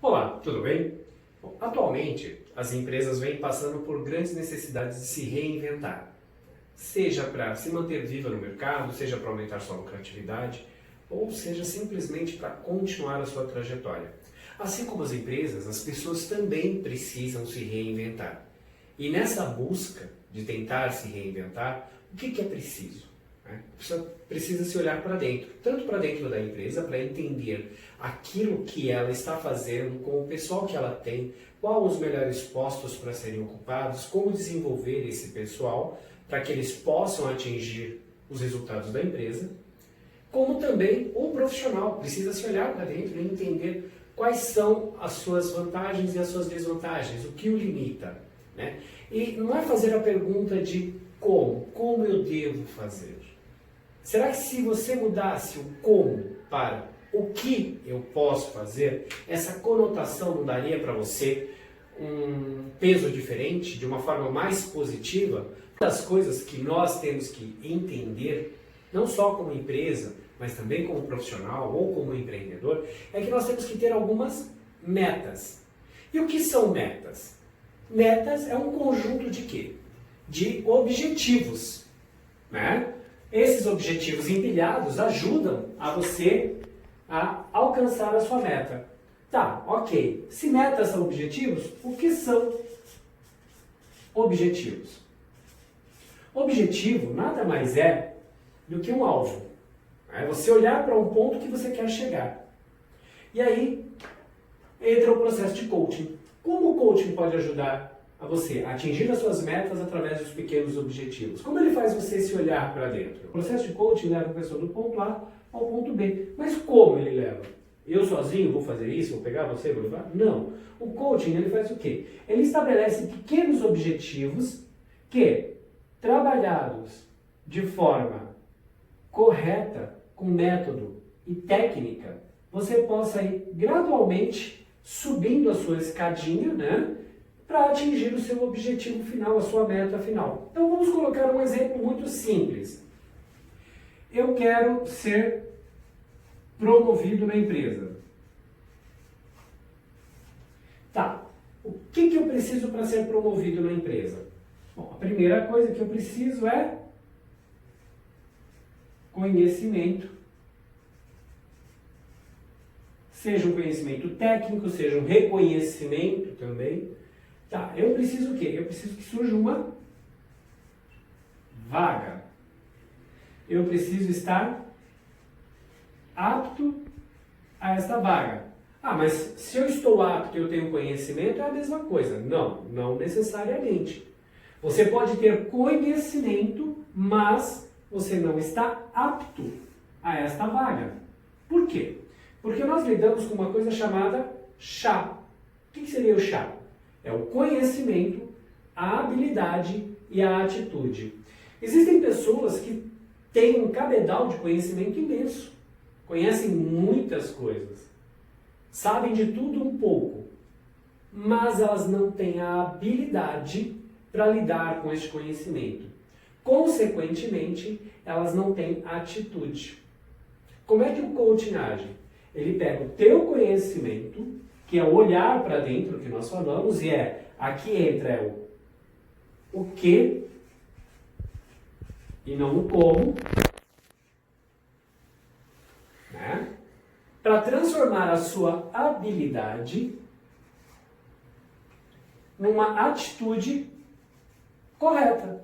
Olá, tudo bem? Bom, atualmente, as empresas vêm passando por grandes necessidades de se reinventar, seja para se manter viva no mercado, seja para aumentar sua lucratividade, ou seja simplesmente para continuar a sua trajetória. Assim como as empresas, as pessoas também precisam se reinventar. E nessa busca de tentar se reinventar, o que é preciso? Precisa se olhar para dentro, tanto para dentro da empresa, para entender aquilo que ela está fazendo, com o pessoal que ela tem, quais os melhores postos para serem ocupados, como desenvolver esse pessoal para que eles possam atingir os resultados da empresa, como também o profissional precisa se olhar para dentro e entender quais são as suas vantagens e as suas desvantagens, o que o limita, né? E não é fazer a pergunta de como eu devo fazer. Será que se você mudasse o como para o que eu posso fazer, essa conotação não daria para você um peso diferente, de uma forma mais positiva? Uma das coisas que nós temos que entender, não só como empresa, mas também como profissional ou como empreendedor, é que nós temos que ter algumas metas. E o que são metas? Metas é um conjunto de quê? De objetivos, né? Esses objetivos empilhados ajudam a você a alcançar a sua meta. Tá, ok. Se metas são objetivos, o que são objetivos? Objetivo nada mais é do que um alvo. É você olhar para um ponto que você quer chegar. E aí entra o processo de coaching. Como o coaching pode ajudar a você atingir as suas metas através dos pequenos objetivos? Como ele faz você se olhar para dentro? O processo de coaching leva a pessoa do ponto A ao ponto B. Mas como ele leva? Eu sozinho vou fazer isso? Vou pegar você? Vou levar? Não. O coaching ele faz o quê? Ele estabelece pequenos objetivos que, trabalhados de forma correta, com método e técnica, você possa ir gradualmente subindo a sua escadinha, né? Para atingir o seu objetivo final, a sua meta final. Então vamos colocar um exemplo muito simples. Eu quero ser promovido na empresa. Tá, o que eu preciso para ser promovido na empresa? Bom, a primeira coisa que eu preciso é conhecimento. Seja um conhecimento técnico, seja um reconhecimento também. Tá, eu preciso o quê? Eu preciso que surja uma vaga. Eu preciso estar apto a esta vaga. Ah, mas se eu estou apto e eu tenho conhecimento, é a mesma coisa. Não, não necessariamente. Você pode ter conhecimento, mas você não está apto a esta vaga. Por quê? Porque nós lidamos com uma coisa chamada chá. O que seria o chá? É o conhecimento, a habilidade e a atitude. Existem pessoas que têm um cabedal de conhecimento imenso, conhecem muitas coisas, sabem de tudo um pouco, mas elas não têm a habilidade para lidar com este conhecimento. Consequentemente, elas não têm atitude. Como é que o coaching age? Ele pega o teu conhecimento, que é olhar para dentro, que nós falamos, e aqui entra o que e não o como, né? Para transformar a sua habilidade numa atitude correta.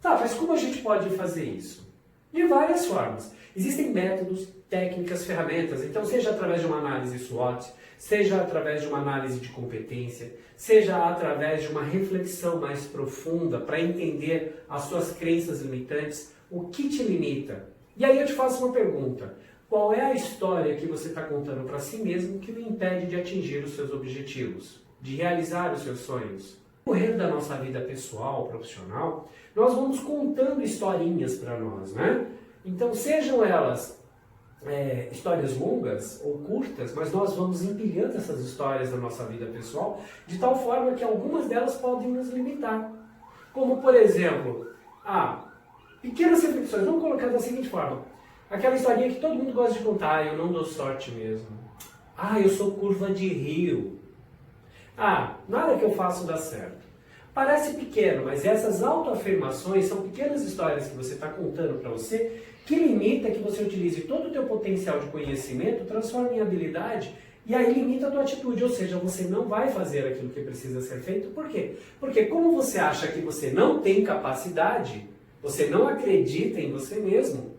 Tá, mas como a gente pode fazer isso? De várias formas. Existem métodos, técnicas, ferramentas, então seja através de uma análise SWOT, seja através de uma análise de competência, seja através de uma reflexão mais profunda para entender as suas crenças limitantes, o que te limita. E aí eu te faço uma pergunta: qual é a história que você está contando para si mesmo que o impede de atingir os seus objetivos, de realizar os seus sonhos? No correr da nossa vida pessoal, profissional, nós vamos contando historinhas para nós, né? Então sejam elas histórias longas ou curtas, mas nós vamos empilhando essas histórias da nossa vida pessoal de tal forma que algumas delas podem nos limitar. Como, por exemplo, pequenas reflexões. Vamos colocar da seguinte forma: aquela historinha que todo mundo gosta de contar: eu não dou sorte mesmo. Ah, eu sou curva de rio. Ah, nada que eu faço dá certo. Parece pequeno, mas essas autoafirmações são pequenas histórias que você está contando para você que limita que você utilize todo o teu potencial de conhecimento, transforme em habilidade e aí limita a tua atitude, ou seja, você não vai fazer aquilo que precisa ser feito. Por quê? Porque como você acha que você não tem capacidade, você não acredita em você mesmo,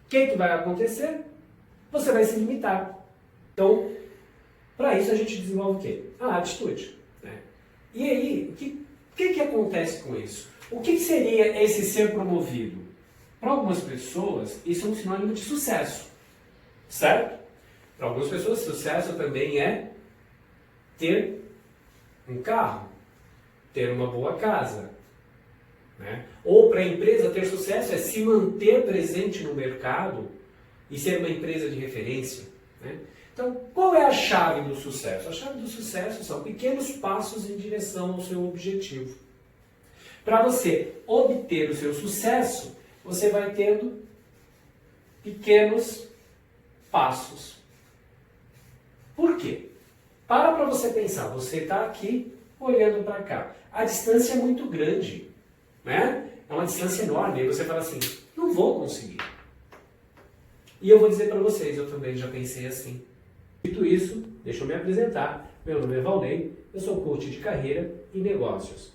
o que vai acontecer? Você vai se limitar. Então, para isso a gente desenvolve o quê? A atitude. Né? E aí, o que acontece com isso? O que seria esse ser promovido? Para algumas pessoas, isso é um sinônimo de sucesso. Certo? Para algumas pessoas, sucesso também é ter um carro, ter uma boa casa. Né? Ou para a empresa ter sucesso é se manter presente no mercado e ser uma empresa de referência. Né? Então, qual é a chave do sucesso? A chave do sucesso são pequenos passos em direção ao seu objetivo. Para você obter o seu sucesso, você vai tendo pequenos passos. Por quê? Para você pensar, você está aqui olhando para cá. A distância é muito grande, né? É uma distância enorme. E você fala assim, não vou conseguir. E eu vou dizer para vocês, eu também já pensei assim. Dito isso, deixa eu me apresentar. Meu nome é Valnei, eu sou coach de carreira e negócios.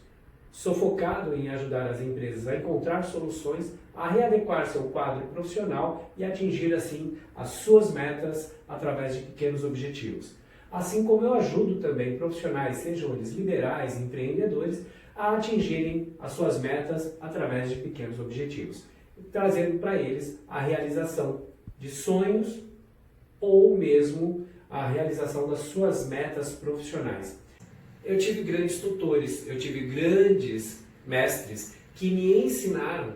Sou focado em ajudar as empresas a encontrar soluções, a readequar seu quadro profissional e atingir assim as suas metas através de pequenos objetivos. Assim como eu ajudo também profissionais, sejam eles liberais, empreendedores, a atingirem as suas metas através de pequenos objetivos, trazendo para eles a realização de sonhos ou mesmo a realização das suas metas profissionais. Eu tive grandes tutores, eu tive grandes mestres que me ensinaram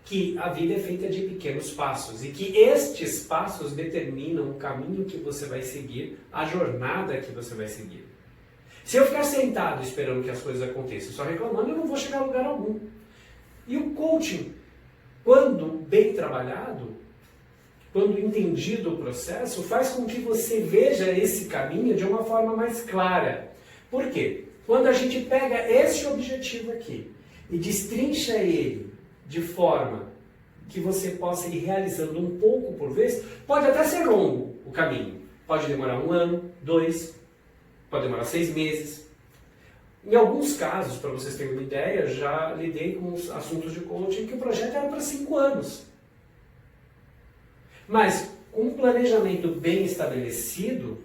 que a vida é feita de pequenos passos e que estes passos determinam o caminho que você vai seguir, a jornada que você vai seguir. Se eu ficar sentado esperando que as coisas aconteçam, só reclamando, eu não vou chegar a lugar algum. E o coaching, quando bem trabalhado, quando entendido o processo, faz com que você veja esse caminho de uma forma mais clara. Por quê? Quando a gente pega esse objetivo aqui e destrincha ele de forma que você possa ir realizando um pouco por vez, pode até ser longo o caminho. Pode demorar 1 ano, 2, pode demorar 6 meses. Em alguns casos, para vocês terem uma ideia, já lidei com os assuntos de coaching que o projeto era para 5 anos. Mas com um planejamento bem estabelecido,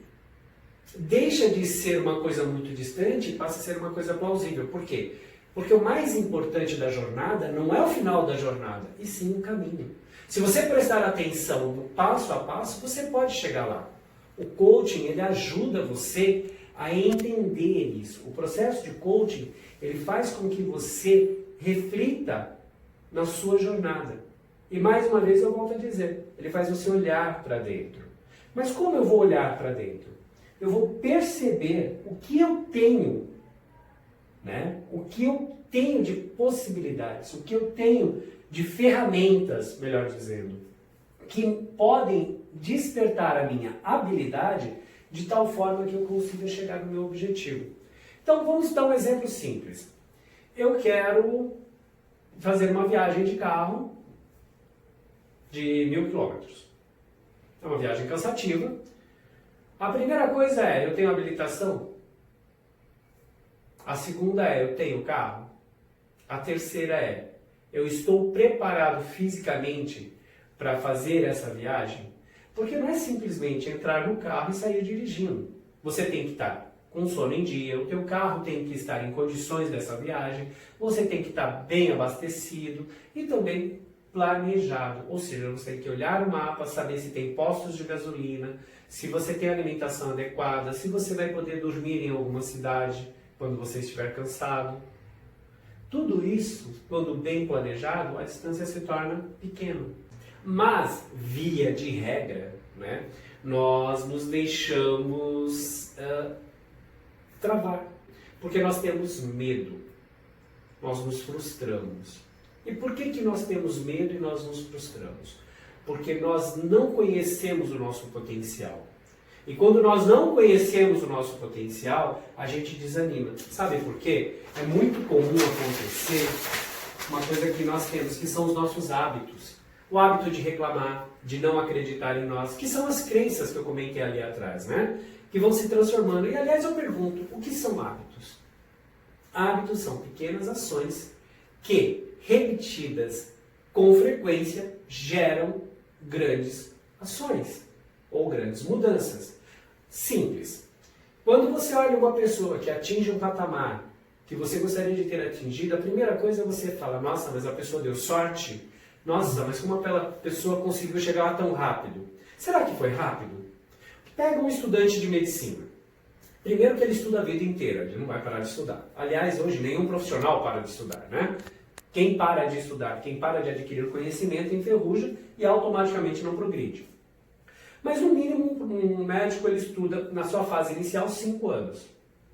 deixa de ser uma coisa muito distante e passa a ser uma coisa plausível. Por quê? Porque o mais importante da jornada não é o final da jornada, e sim o caminho. Se você prestar atenção no passo a passo, você pode chegar lá. O coaching, ele ajuda você a entender isso. O processo de coaching, ele faz com que você reflita na sua jornada. E mais uma vez eu volto a dizer, ele faz você olhar para dentro. Mas como eu vou olhar para dentro? Eu vou perceber o que eu tenho, né? O que eu tenho de possibilidades, o que eu tenho de ferramentas, melhor dizendo, que podem despertar a minha habilidade de tal forma que eu consiga chegar no meu objetivo. Então vamos dar um exemplo simples. Eu quero fazer uma viagem de carro de 1.000 quilômetros. É uma viagem cansativa. A primeira coisa é, eu tenho habilitação? A segunda é, eu tenho carro? A terceira é, eu estou preparado fisicamente para fazer essa viagem? Porque não é simplesmente entrar no carro e sair dirigindo. Você tem que estar com sono em dia, o teu carro tem que estar em condições dessa viagem, você tem que estar bem abastecido e também planejado. Ou seja, você tem que olhar o mapa, saber se tem postos de gasolina, se você tem alimentação adequada, se você vai poder dormir em alguma cidade quando você estiver cansado. Tudo isso, quando bem planejado, a distância se torna pequena. Mas, via de regra, né, nós nos deixamos travar, porque nós temos medo, nós nos frustramos. E por que nós temos medo e nós nos frustramos? Porque nós não conhecemos o nosso potencial. E quando nós não conhecemos o nosso potencial, a gente desanima. Sabe por quê? É muito comum acontecer uma coisa que nós temos, que são os nossos hábitos. O hábito de reclamar, de não acreditar em nós, que são as crenças que eu comentei ali atrás, né? Que vão se transformando. E aliás eu pergunto, o que são hábitos? Hábitos são pequenas ações que, repetidas com frequência, geram grandes ações ou grandes mudanças. Simples. Quando você olha uma pessoa que atinge um patamar que você gostaria de ter atingido, a primeira coisa é você fala, nossa, mas a pessoa deu sorte? Nossa, mas como aquela pessoa conseguiu chegar lá tão rápido? Será que foi rápido? Pega um estudante de medicina. Primeiro que ele estuda a vida inteira, ele não vai parar de estudar. Aliás, hoje nenhum profissional para de estudar, né? Quem para de estudar, quem para de adquirir conhecimento, enferruja e automaticamente não progride. Mas no mínimo, um médico ele estuda na sua fase inicial 5 anos.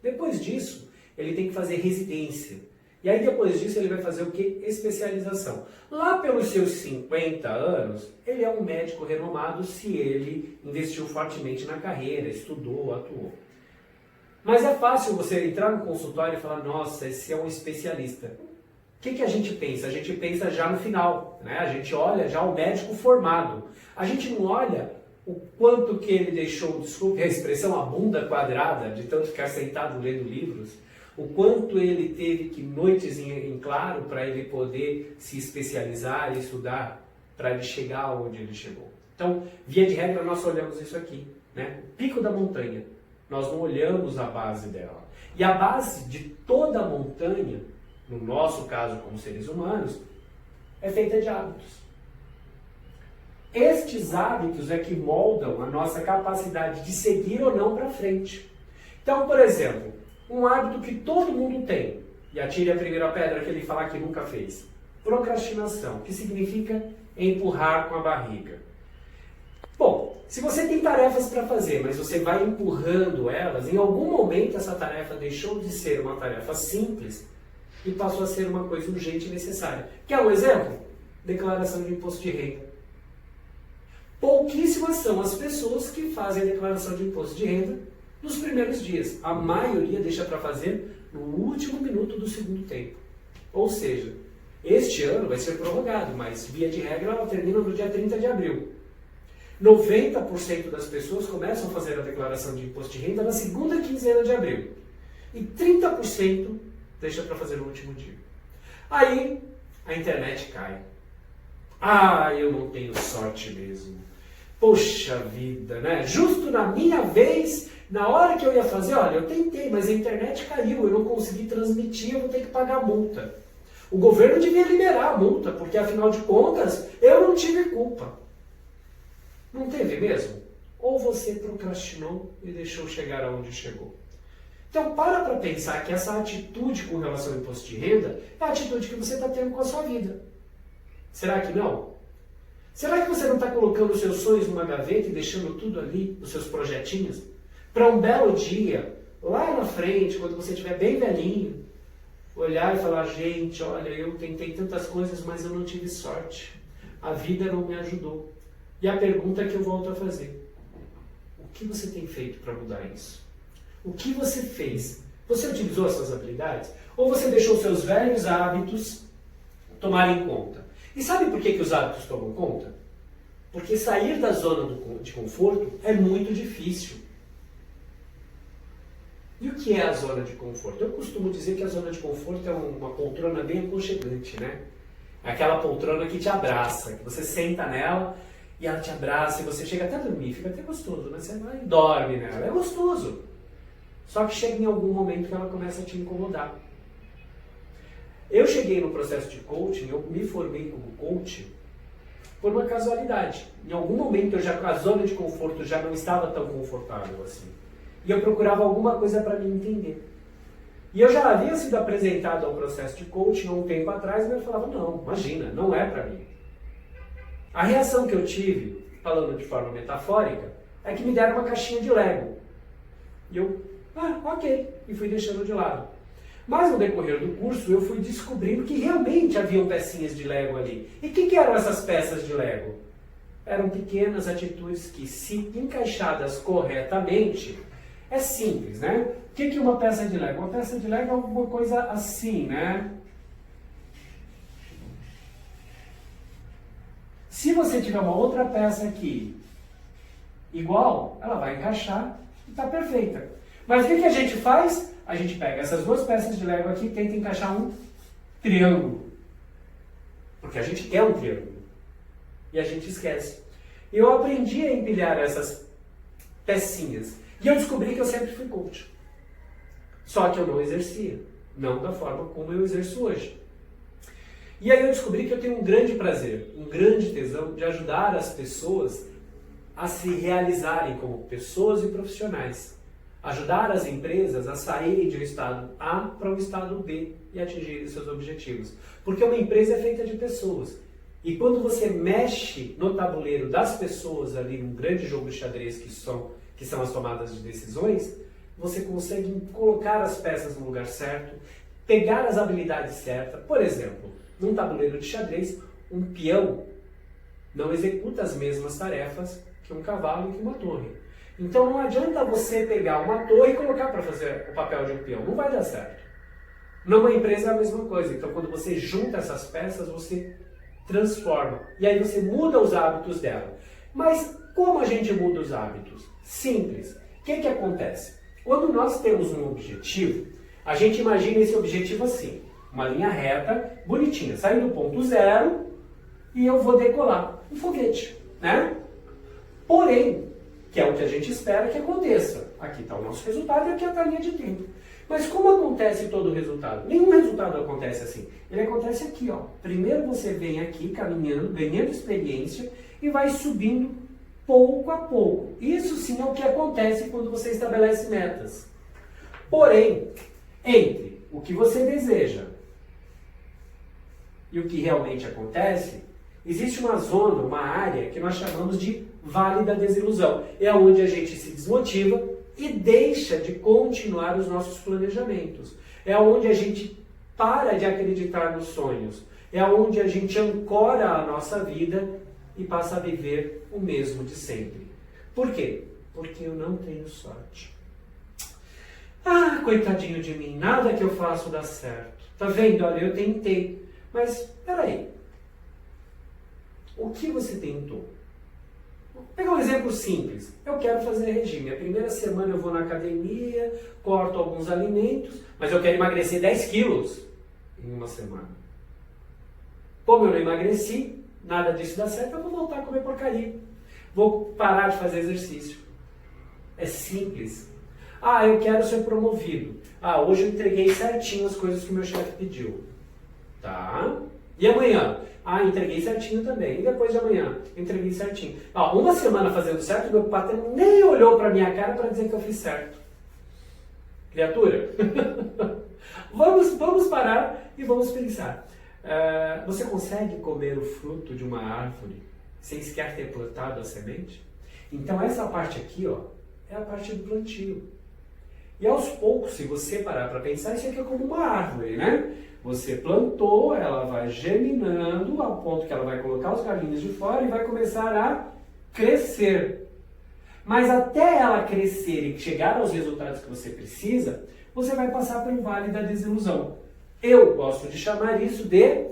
Depois disso, ele tem que fazer residência. E aí depois disso ele vai fazer o quê? Especialização. Lá pelos seus 50 anos, ele é um médico renomado se ele investiu fortemente na carreira, estudou, atuou. Mas é fácil você entrar no consultório e falar, nossa, esse é um especialista. O que a gente pensa? A gente pensa já no final, né? A gente olha já o médico formado. A gente não olha o quanto que ele deixou, desculpe a expressão, a bunda quadrada, de tanto ficar sentado lendo livros, o quanto ele teve que noites em claro para ele poder se especializar e estudar para ele chegar onde ele chegou. Então, via de regra, nós olhamos isso aqui, né? O pico da montanha. Nós não olhamos a base dela. E a base de toda a montanha, no nosso caso como seres humanos, é feita de hábitos. Estes hábitos é que moldam a nossa capacidade de seguir ou não para frente. Então, por exemplo, um hábito que todo mundo tem, e atire a primeira pedra que ele falar que nunca fez. Procrastinação, que significa empurrar com a barriga. Bom, se você tem tarefas para fazer, mas você vai empurrando elas, em algum momento essa tarefa deixou de ser uma tarefa simples e passou a ser uma coisa urgente e necessária. Quer um exemplo? Declaração de imposto de renda. Pouquíssimas são as pessoas que fazem a declaração de imposto de renda nos primeiros dias. A maioria deixa para fazer no último minuto do segundo tempo. Ou seja, este ano vai ser prorrogado, mas via de regra ela termina no dia 30 de abril. 90% das pessoas começam a fazer a declaração de imposto de renda na segunda quinzena de abril. E 30% deixa para fazer no último dia. Aí a internet cai. Ah, eu não tenho sorte mesmo. Poxa vida, né? Justo na minha vez, na hora que eu ia fazer, olha, eu tentei, mas a internet caiu, eu não consegui transmitir, eu vou ter que pagar a multa. O governo devia liberar a multa, porque afinal de contas, eu não tive culpa. Não teve mesmo? Ou você procrastinou e deixou chegar aonde chegou? Então, para pensar que essa atitude com relação ao imposto de renda é a atitude que você está tendo com a sua vida. Será que não? Será que você não está colocando os seus sonhos numa gaveta e deixando tudo ali, os seus projetinhos, para um belo dia, lá na frente, quando você estiver bem velhinho, olhar e falar, gente, olha, eu tentei tantas coisas, mas eu não tive sorte. A vida não me ajudou. E a pergunta que eu volto a fazer, o que você tem feito para mudar isso? O que você fez? Você utilizou as suas habilidades? Ou você deixou seus velhos hábitos tomarem conta? E sabe por que os hábitos tomam conta? Porque sair da zona de conforto é muito difícil. E o que é a zona de conforto? Eu costumo dizer que a zona de conforto é uma poltrona bem aconchegante, né? Aquela poltrona que te abraça, que você senta nela e ela te abraça e você chega até a dormir, fica até gostoso, né? Você vai e dorme nela, é gostoso. Só que chega em algum momento que ela começa a te incomodar. Eu cheguei no processo de coaching, eu me formei como coach por uma casualidade. Em algum momento a zona de conforto já não estava tão confortável assim. E eu procurava alguma coisa para me entender. E eu já havia sido apresentado ao processo de coaching há um tempo atrás, mas eu falava, não, imagina, não é para mim. A reação que eu tive, falando de forma metafórica, é que me deram uma caixinha de Lego. E eu, ok, e fui deixando de lado. Mas no decorrer do curso eu fui descobrindo que realmente haviam pecinhas de Lego ali. E o que eram essas peças de Lego? Eram pequenas atitudes que, se encaixadas corretamente, é simples, né? O que é uma peça de Lego? Uma peça de Lego é alguma coisa assim, né? Se você tiver uma outra peça aqui igual, ela vai encaixar e está perfeita. Mas o que a gente faz? A gente pega essas duas peças de Lego aqui e tenta encaixar um triângulo. Porque a gente quer um triângulo. E a gente esquece. Eu aprendi a empilhar essas pecinhas. E eu descobri que eu sempre fui coach. Só que eu não exercia. Não da forma como eu exerço hoje. E aí eu descobri que eu tenho um grande prazer, um grande tesão de ajudar as pessoas a se realizarem como pessoas e profissionais. Ajudar as empresas a saírem de um estado A para um estado B e atingirem seus objetivos. Porque uma empresa é feita de pessoas. E quando você mexe no tabuleiro das pessoas ali, num grande jogo de xadrez que são as tomadas de decisões, você consegue colocar as peças no lugar certo, pegar as habilidades certas. Por exemplo, num tabuleiro de xadrez, um peão não executa as mesmas tarefas que um cavalo e que uma torre. Então não adianta você pegar uma torre e colocar para fazer o papel de um peão. Não vai dar certo. Numa empresa é a mesma coisa. Então quando você junta essas peças, você transforma. E aí você muda os hábitos dela. Mas como a gente muda os hábitos? Simples. O que acontece? Quando nós temos um objetivo, a gente imagina esse objetivo assim. Uma linha reta, bonitinha. Sair do ponto zero e eu vou decolar. Um foguete, né? Porém, que é o que a gente espera que aconteça. Aqui está o nosso resultado e aqui está a linha de tempo. Mas como acontece todo o resultado? Nenhum resultado acontece assim. Ele acontece aqui, ó. Primeiro você vem aqui caminhando, ganhando experiência e vai subindo pouco a pouco. Isso sim é o que acontece quando você estabelece metas. Porém, entre o que você deseja e o que realmente acontece, existe uma zona, uma área que nós chamamos de vale da desilusão. É onde a gente se desmotiva e deixa de continuar os nossos planejamentos. É onde a gente para de acreditar nos sonhos. É onde a gente ancora a nossa vida e passa a viver o mesmo de sempre. Por quê? Porque eu não tenho sorte. Ah, coitadinho de mim, nada que eu faço dá certo. Tá vendo? Olha, eu tentei. Mas, peraí. O que você tentou? Vou pegar um exemplo simples. Eu quero fazer regime. A primeira semana eu vou na academia, corto alguns alimentos, mas eu quero emagrecer 10 quilos em uma semana. Como eu não emagreci, nada disso dá certo, eu vou voltar a comer porcaria. Vou parar de fazer exercício. É simples. Ah, eu quero ser promovido. Ah, hoje eu entreguei certinho as coisas que o meu chefe pediu. Tá? E amanhã? Ah, entreguei certinho também. E depois de amanhã? Entreguei certinho. Ah, uma semana fazendo certo, meu patrão nem olhou pra minha cara para dizer que eu fiz certo. Criatura, vamos parar e vamos pensar. Você consegue comer o fruto de uma árvore sem sequer ter plantado a semente? Então essa parte aqui, ó, é a parte do plantio. E aos poucos, se você parar para pensar, isso aqui é como uma árvore, né? Você plantou, ela vai germinando ao ponto que ela vai colocar os galinhos de fora e vai começar a crescer. Mas até ela crescer e chegar aos resultados que você precisa, você vai passar pelo vale da desilusão. Eu gosto de chamar isso de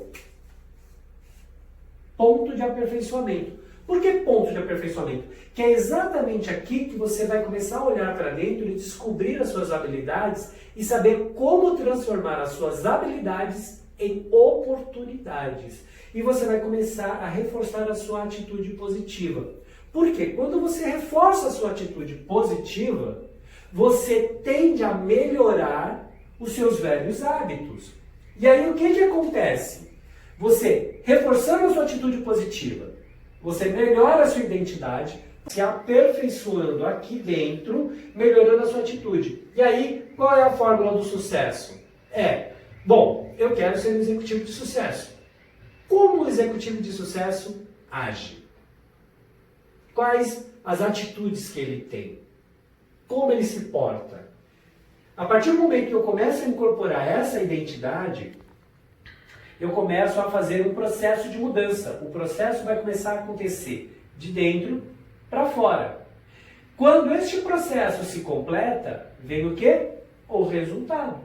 ponto de aperfeiçoamento. Por que ponto de aperfeiçoamento? Que é exatamente aqui que você vai começar a olhar para dentro e descobrir as suas habilidades e saber como transformar as suas habilidades em oportunidades. E você vai começar a reforçar a sua atitude positiva. Por quê? Quando você reforça a sua atitude positiva, você tende a melhorar os seus velhos hábitos. E aí o que acontece? Você, reforçando a sua atitude positiva, você melhora a sua identidade, se aperfeiçoando aqui dentro, melhorando a sua atitude. E aí, qual é a fórmula do sucesso? Bom, eu quero ser um executivo de sucesso. Como o executivo de sucesso age? Quais as atitudes que ele tem? Como ele se porta? A partir do momento que eu começo a incorporar essa identidade, eu começo a fazer um processo de mudança. O processo vai começar a acontecer de dentro para fora. Quando este processo se completa, vem o quê? O resultado.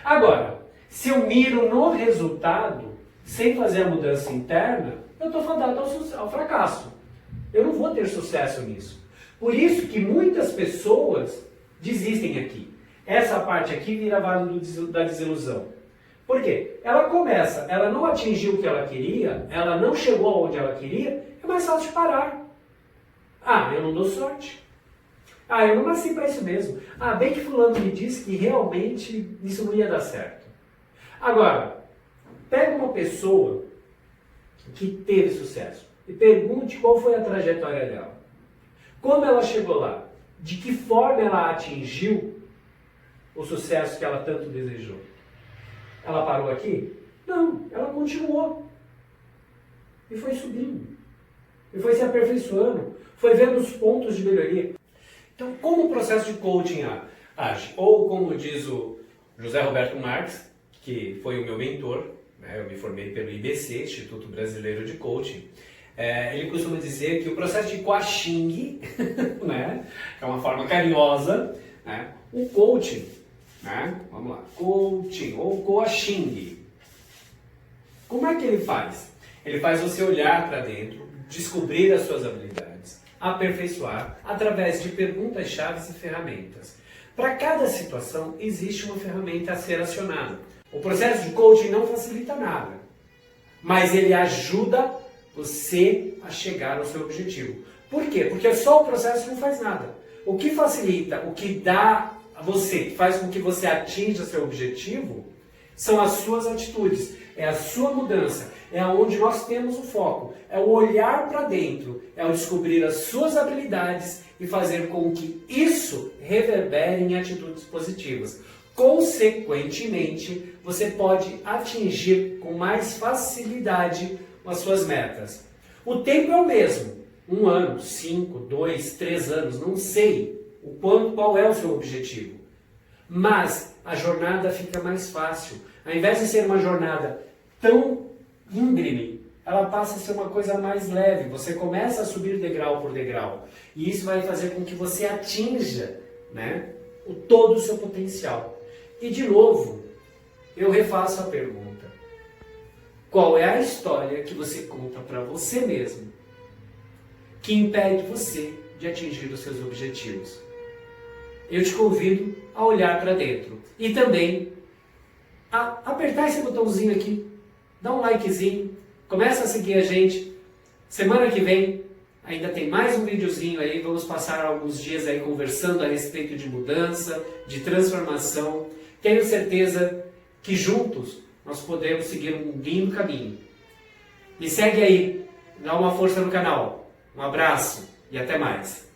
Agora, se eu miro no resultado, sem fazer a mudança interna, eu estou fadado ao fracasso. Eu não vou ter sucesso nisso. Por isso que muitas pessoas desistem aqui. Essa parte aqui vira vale da desilusão. Por quê? Ela começa, ela não atingiu o que ela queria, ela não chegou aonde ela queria, é mais fácil de parar. Ah, eu não dou sorte. Ah, eu não nasci para isso mesmo. Ah, bem que fulano me disse que realmente isso não ia dar certo. Agora, pega uma pessoa que teve sucesso e pergunte qual foi a trajetória dela. Como ela chegou lá? De que forma ela atingiu o sucesso que ela tanto desejou? Ela parou aqui? Não, ela continuou. E foi subindo. E foi se aperfeiçoando. Foi vendo os pontos de melhoria. Então, como o processo de coaching age? Ou como diz o José Roberto Marques, que foi o meu mentor, né? Eu me formei pelo IBC, Instituto Brasileiro de Coaching. Ele costuma dizer que o processo de coaching, né? É uma forma carinhosa, né? O coaching, né? Vamos lá, coaching ou coaching. Como é que ele faz? Ele faz você olhar para dentro, descobrir as suas habilidades, aperfeiçoar através de perguntas-chave e ferramentas. Para cada situação existe uma ferramenta a ser acionada. O processo de coaching não facilita nada, mas ele ajuda você a chegar ao seu objetivo. Por quê? Porque só o processo não faz nada. O que facilita, o que dá a você, que faz com que você atinja seu objetivo, são as suas atitudes, é a sua mudança, é onde nós temos o foco, é o olhar para dentro, é o descobrir as suas habilidades e fazer com que isso reverbere em atitudes positivas. Consequentemente, você pode atingir com mais facilidade as suas metas. O tempo é o mesmo, 1 ano, 5, 2, 3 anos, não sei qual é o seu objetivo. Mas a jornada fica mais fácil. Ao invés de ser uma jornada tão íngreme, ela passa a ser uma coisa mais leve. Você começa a subir degrau por degrau. E isso vai fazer com que você atinja, né, todo o seu potencial. E de novo, eu refaço a pergunta. Qual é a história que você conta para você mesmo que impede você de atingir os seus objetivos? Eu te convido a olhar para dentro e também a apertar esse botãozinho aqui, dá um likezinho, começa a seguir a gente. Semana que vem ainda tem mais um videozinho aí, vamos passar alguns dias aí conversando a respeito de mudança, de transformação. Tenho certeza que juntos nós podemos seguir um lindo caminho. Me segue aí, dá uma força no canal. Um abraço e até mais.